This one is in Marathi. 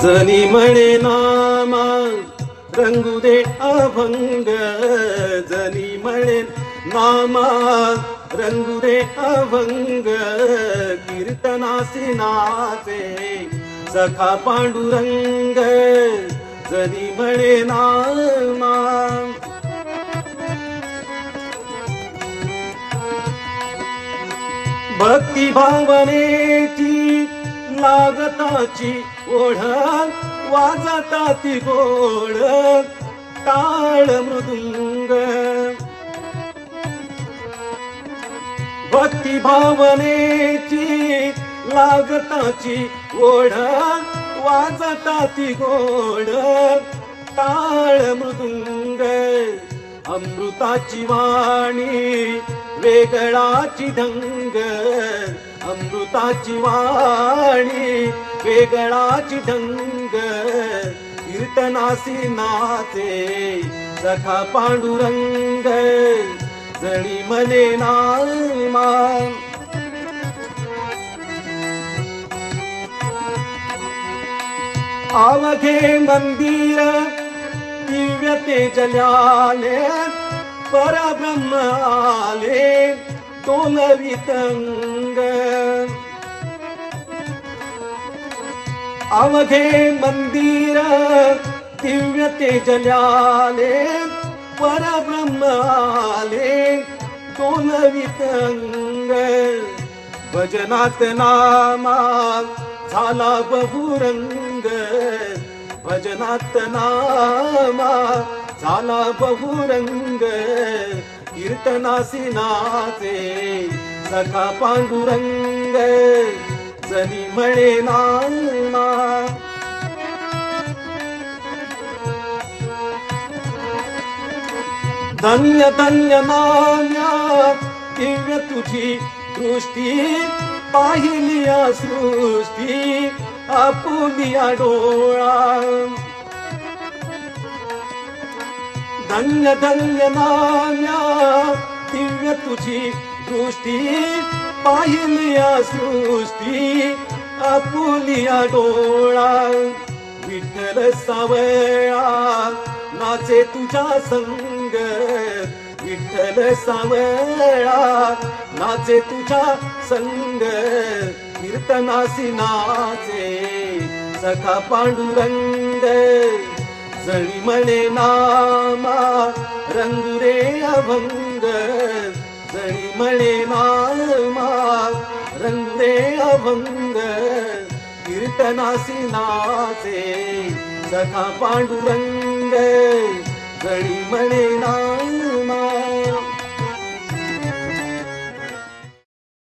जनी म्हणे नामा रंगू दे अभंग, जनी म्हणे नामा रंगू दे अभंग, कीर्तनासी नाचे सखा पांडुरंग, जनी म्हणे नामा. भक्ती भावनेची लागताची ओढ, वाजता ती गोड टाळ मृदुंग. भक्ती भावनेची लागताची ओढ, वाजता ती गोड टाळ मृदुंग. अमृताची वाणी वेगळाची ढंग, अमृताची वाणी वेगळाची ढंग, कीर्तनासी नाचे सखा पांडुरंग, जणी म्हणे नामा. अवघे मंदिर दिव्य तेजल्याने परब्रह्म आले डोलवित अंग. अवघे मंदिर दिव्य तेजल्याने परब्रह्म आले डोलवित अंग. भजनात नामा झाला बहुरंग, भजनात नामा झाला बहुरंग, कीर्तनासी नाचे सखा पांडुरंग, जनी म्हणे नामा. धन्य धन्य नाम्या दिव्य तुझी दृष्टी, पाहिलिया सृष्टी आपुलिया डोळा. धन्य धन्य नाम्या दिव्य तुझी दृष्टी, पाहिलिया सृष्टी आपुलिया डोळा. विठ्ठल सावळा नाचे तुझ्या संग, विठ्ठल सावळा नाचे तुझ्या संग, कीर्तनासी नाचे सखा पांडुरंग, जणी म्हणे नामा रंगू रे अभंग, जणी म्हणे नामा रंगू रे अभंग, कीर्तनासी नाचे सखा पांडुरंग, जणी म्हणे